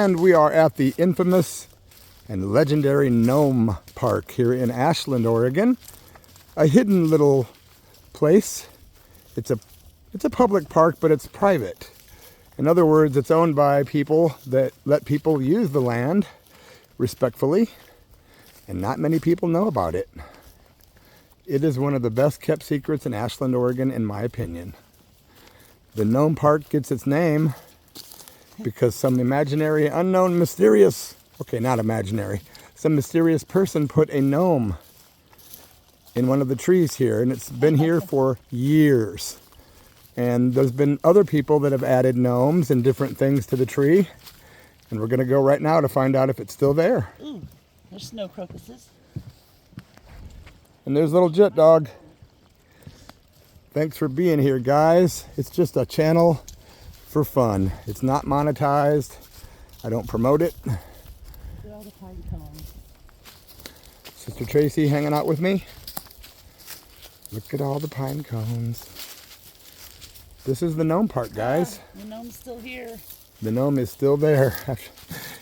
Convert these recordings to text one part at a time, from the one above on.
And we are at the infamous and legendary Gnome Park here in Ashland, Oregon. A hidden little place. It's a public park, but it's private. In other words, it's owned by people that let people use the land respectfully, and not many people know about it. It is one of the best kept secrets in Ashland, Oregon, in my opinion. The Gnome Park gets its name because some imaginary, unknown, mysterious, okay, not imaginary, some mysterious person put a gnome in one of the trees here, and it's been here for years. And there's been other people that have added gnomes and different things to the tree, and we're going to go right now to find out if it's still there. Ooh, there's snow crocuses. And there's little jet dog. Thanks for being here, guys. It's just a channel for fun. It's not monetized. I don't promote it. Look at all the pine cones. Sister Tracy hanging out with me. Look at all the pine cones. This is the Gnome Park, guys. The gnome's still here. The gnome is still there.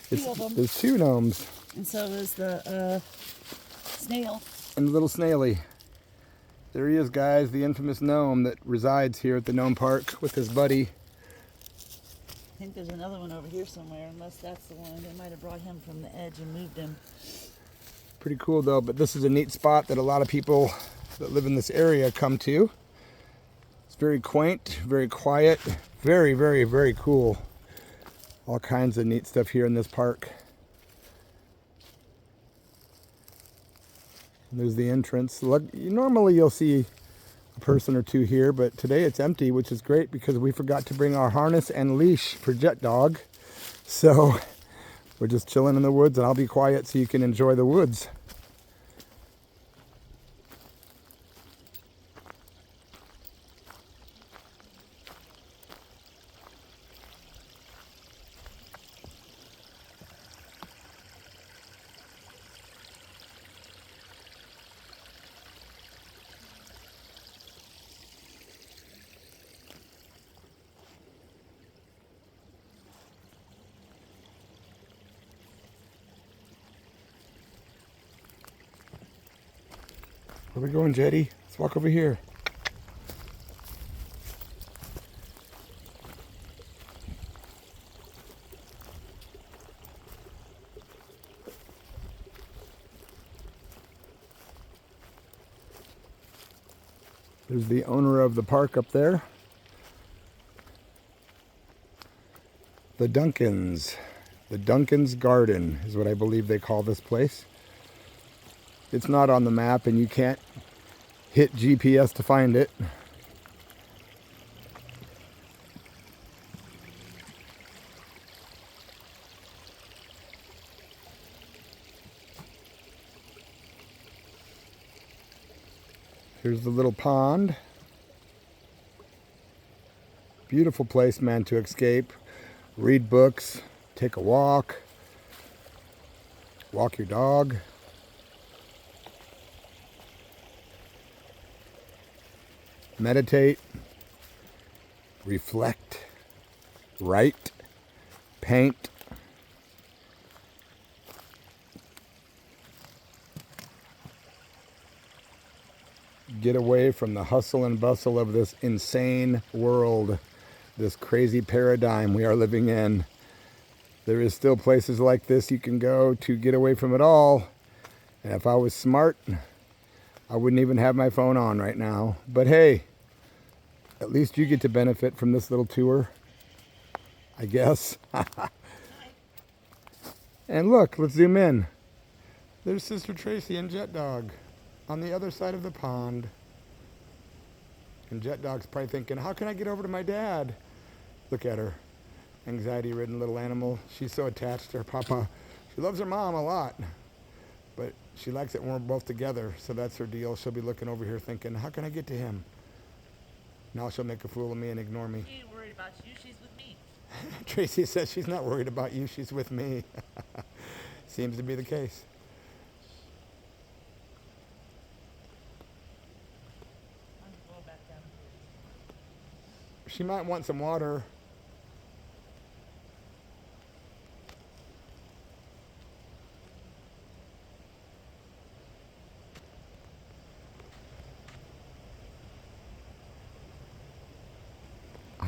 Two of them. There's two gnomes. And so is the snail. And the little snaily. There he is, guys, the infamous gnome that resides here at the Gnome Park with his buddy. I think there's another one over here somewhere, unless that's the one. They might have brought him from the edge and moved him. Pretty cool, though, but this is a neat spot that a lot of people that live in this area come to. It's very quaint, very quiet, very, very, very cool. All kinds of neat stuff here in this park. And there's the entrance. Look, normally you'll see a person or two here, but today it's empty, which is great because we forgot to bring our harness and leash for Jet Dog. So we're just chilling in the woods, and I'll be quiet so you can enjoy the woods. Where are we going, Jetty? Let's walk over here. There's the owner of the park up there. The Duncan's. The Duncan's Garden is what I believe they call this place. It's not on the map, and you can't hit GPS to find it. Here's the little pond. Beautiful place, man, to escape, read books, take a walk, walk your dog. Meditate, reflect, write, paint. Get away from the hustle and bustle of this insane world, this crazy paradigm we are living in. There is still places like this you can go to get away from it all. And if I was smart, I wouldn't even have my phone on right now. But hey, at least you get to benefit from this little tour, I guess. And look, let's zoom in. There's Sister Tracy and Jet Dog on the other side of the pond. And Jet Dog's probably thinking, how can I get over to my dad? Look at her, anxiety-ridden little animal. She's so attached to her papa. She loves her mom a lot, but she likes it when we're both together, so that's her deal. She'll be looking over here thinking, how can I get to him? Now she'll make a fool of me and ignore me. She ain't worried about you, she's with me. Tracy says she's not worried about you, she's with me. Seems to be the case. I'm going back down. She might want some water.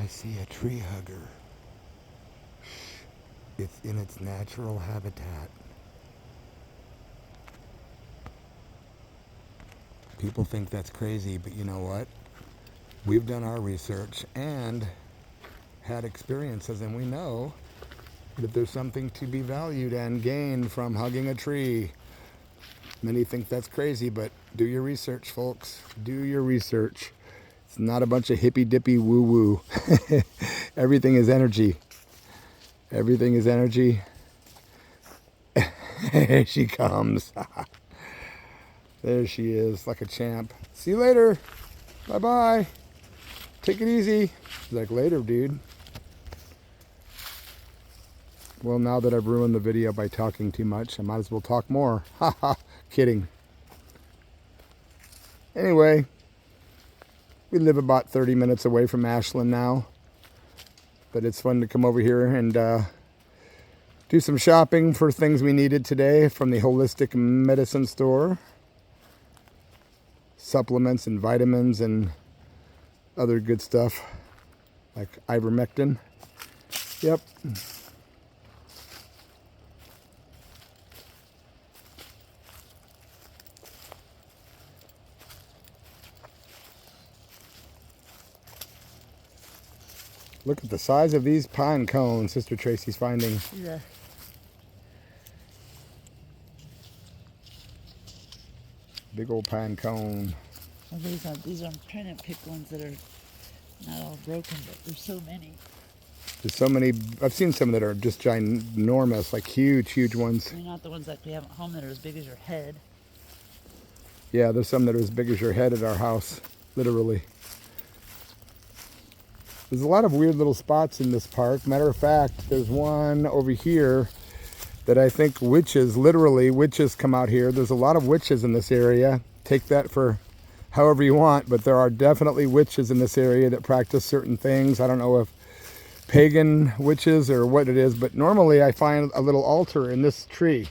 I see a tree hugger. It's in its natural habitat. People think that's crazy, but you know what? We've done our research and had experiences, and we know that there's something to be valued and gained from hugging a tree. Many think that's crazy, but do your research, folks. Do your research. It's not a bunch of hippy-dippy woo-woo. Everything is energy. Everything is energy. Here she comes. There she is, like a champ. See you later. Bye-bye. Take it easy. She's like, later, dude. Well, now that I've ruined the video by talking too much, I might as well talk more. Haha, kidding. Anyway, we live about 30 minutes away from Ashland now. But it's fun to come over here and do some shopping for things we needed today from the holistic medicine store. Supplements and vitamins and other good stuff like ivermectin. Yep. Look at the size of these pine cones Sister Tracy's finding. Yeah. Big old pine cone. Well, these are I'm trying to pick ones that are not all broken, but there's so many. There's so many. I've seen some that are just ginormous, like huge, huge ones. They're not the ones that we have at home that are as big as your head. Yeah, there's some that are as big as your head at our house, literally. There's a lot of weird little spots in this park. Matter of fact, there's one over here that I think witches, literally witches come out here. There's a lot of witches in this area. Take that for however you want, but there are definitely witches in this area that practice certain things. I don't know if pagan witches or what it is, but normally I find a little altar in this tree.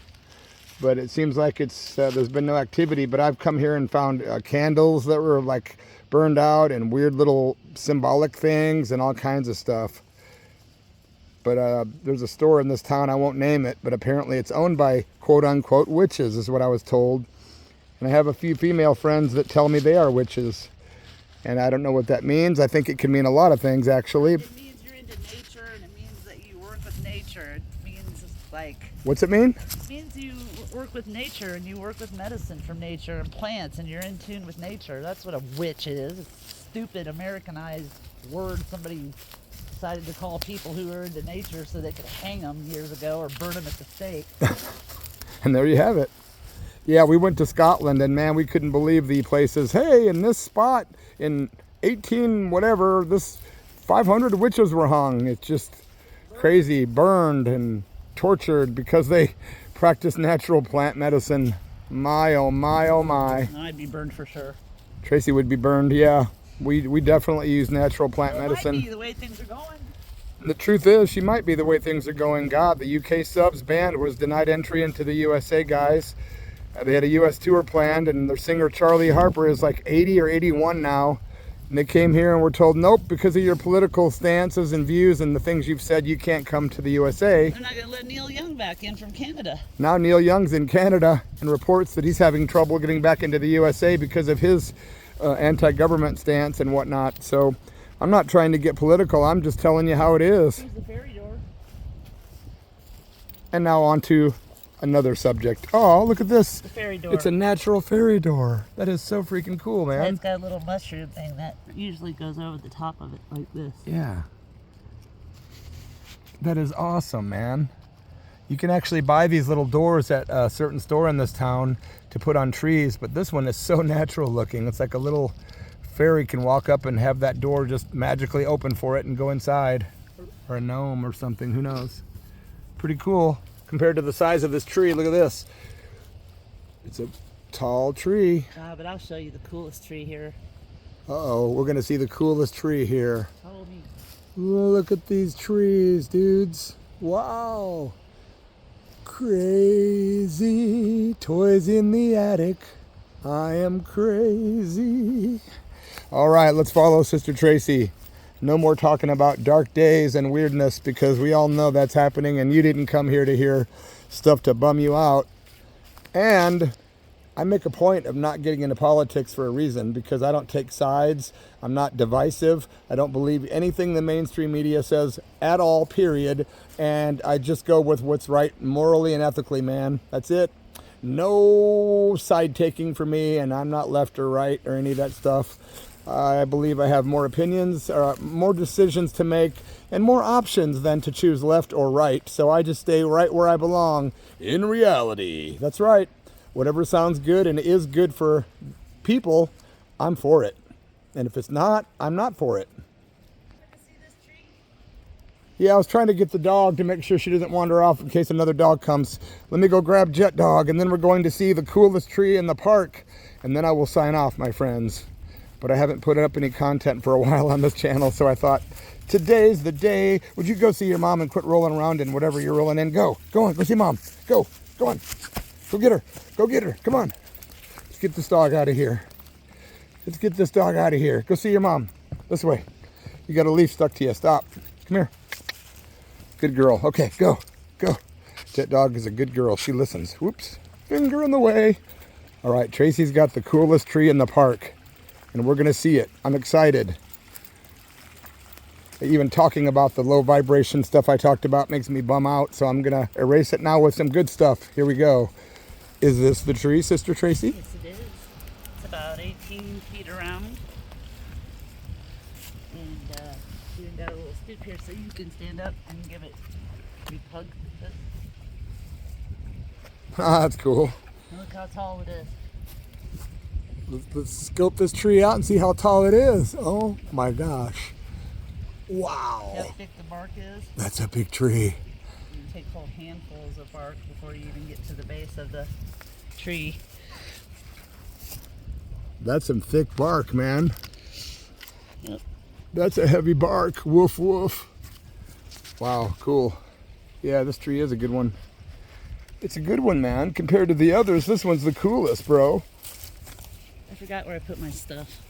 But it seems like it's there's been no activity, but I've come here and found candles that were like burned out and weird little symbolic things and all kinds of stuff. But there's a store in this town, I won't name it, but apparently it's owned by quote-unquote witches, is what I was told. And I have a few female friends that tell me they are witches. And I don't know what that means. I think it can mean a lot of things, actually. It means you're into nature, and it means that you work with nature. It means like... What's it mean? It means you work with nature, and you work with medicine from nature and plants, and you're in tune with nature. That's what a witch is. It's a stupid Americanized word somebody decided to call people who are into nature so they could hang them years ago or burn them at the stake. And there you have it. Yeah, we went to Scotland, and man, we couldn't believe the places. Hey, in this spot in 18 whatever, this 500 witches were hung. It's just crazy, burned and tortured because they practice natural plant medicine. My, oh my, oh my. I'd be burned for sure. Tracy would be burned, yeah. We definitely use natural plant medicine. Might be the way things are going. The truth is, she might be the way things are going. God, the UK Subs band was denied entry into the USA, guys. They had a US tour planned, and their singer Charlie Harper is like 80 or 81 now. And they came here and were told, nope, because of your political stances and views and the things you've said, you can't come to the USA. They're not going to let Neil Young back in from Canada. Now Neil Young's in Canada and reports that he's having trouble getting back into the USA because of his anti-government stance and whatnot. So I'm not trying to get political. I'm just telling you how it is. Here's the ferry door. And now on to another subject. Oh, look at this. The ferry door. It's a natural ferry door. That is so freaking cool, man. It's got a little mushroom thing that usually goes over the top of it like this. Yeah. That is awesome, man. You can actually buy these little doors at a certain store in this town to put on trees, but this one is so natural looking. It's like a little fairy can walk up and have that door just magically open for it and go inside. Or a gnome or something, who knows. Pretty cool compared to the size of this tree. Look at this. It's a tall tree. But I'll show you the coolest tree here. Uh-oh, we're gonna see the coolest tree here. Follow me. Look at these trees, dudes. Wow. Crazy. Toys in the attic. I am crazy. All right, let's follow Sister Tracy. No more talking about dark days and weirdness, because we all know that's happening and you didn't come here to hear stuff to bum you out. And I make a point of not getting into politics for a reason, because I don't take sides. I'm not divisive. I don't believe anything the mainstream media says at all, period. And I just go with what's right morally and ethically, man. That's it. No side taking for me, and I'm not left or right or any of that stuff. I believe I have more opinions, more decisions to make, and more options than to choose left or right. So I just stay right where I belong in reality. That's right. Whatever sounds good and is good for people, I'm for it. And if it's not, I'm not for it. Yeah, I was trying to get the dog to make sure she doesn't wander off in case another dog comes. Let me go grab Jet Dog, and then we're going to see the coolest tree in the park. And then I will sign off, my friends. But I haven't put up any content for a while on this channel, so I thought, today's the day. Would you go see your mom and quit rolling around in whatever you're rolling in? Go on, go see mom. Go on. Go get her. Go get her. Come on. Let's get this dog out of here. Let's get this dog out of here. Go see your mom. This way. You got a leaf stuck to you. Stop. Come here. Good girl. Okay, go. Jet Dog is a good girl. She listens. Whoops. Finger in the way. All right, Tracy's got the coolest tree in the park, and we're going to see it. I'm excited. Even talking about the low vibration stuff I talked about makes me bum out, so I'm going to erase it now with some good stuff. Here we go. Is this the tree, Sister Tracy? Yes, it is. It's about 18 feet around. And you got a little stoop here so you can stand up and give it a big hug. Ah, that's cool. And look how tall it is. Let's scope this tree out and see how tall it is. Oh my gosh. Wow. See how thick the bark is? That's a big tree. You take whole handfuls of bark before you even get to the base of the tree. That's some thick bark, man. Yep. That's a heavy bark. Woof, woof. Wow, cool. Yeah, this tree is a good one. It's a good one, man. Compared to the others, this one's the coolest, bro. I forgot where I put my stuff.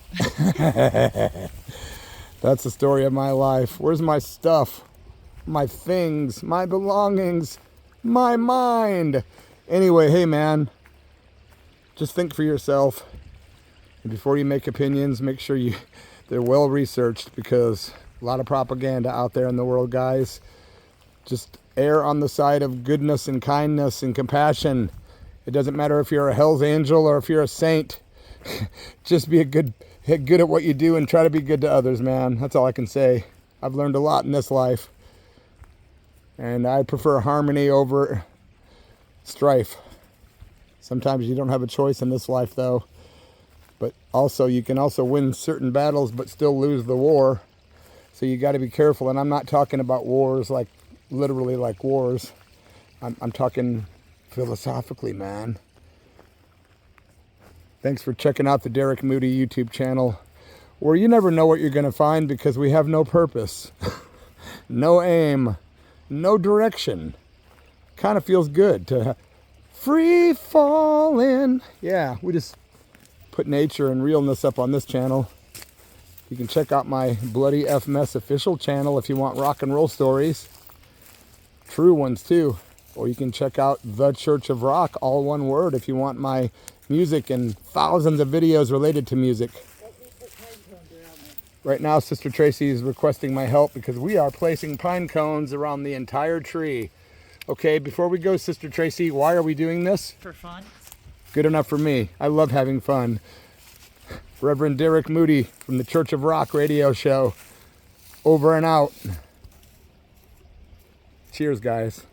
That's the story of my life. Where's my stuff? My things, my belongings, my mind. Anyway, hey man, just think for yourself. And before you make opinions, make sure they're well researched, because a lot of propaganda out there in the world, guys. Just err on the side of goodness and kindness and compassion. It doesn't matter if you're a Hell's Angel or if you're a saint. Just be good at what you do and try to be good to others, man. That's all I can say. I've learned a lot in this life. And I prefer harmony over strife. Sometimes you don't have a choice in this life, though. But also, you can also win certain battles but still lose the war. So you got to be careful. And I'm not talking about wars like literally like wars. I'm talking philosophically, man. Thanks for checking out the Derek Moody YouTube channel, where you never know what you're going to find, because we have no purpose, no aim, no direction. Kind of feels good to free falling. Yeah, we just put nature and realness up on this channel. You can check out my Bloody F Mess official channel if you want rock and roll stories. True ones too. Or you can check out The Church of Rock, all one word, if you want my music and thousands of videos related to music. Right now, Sister Tracy is requesting my help because we are placing pine cones around the entire tree. Okay, before we go, Sister Tracy, why are we doing this? For fun. Good enough for me. I love having fun. Reverend Derek Moody from the Church of Rock radio show. Over and out. Cheers, guys.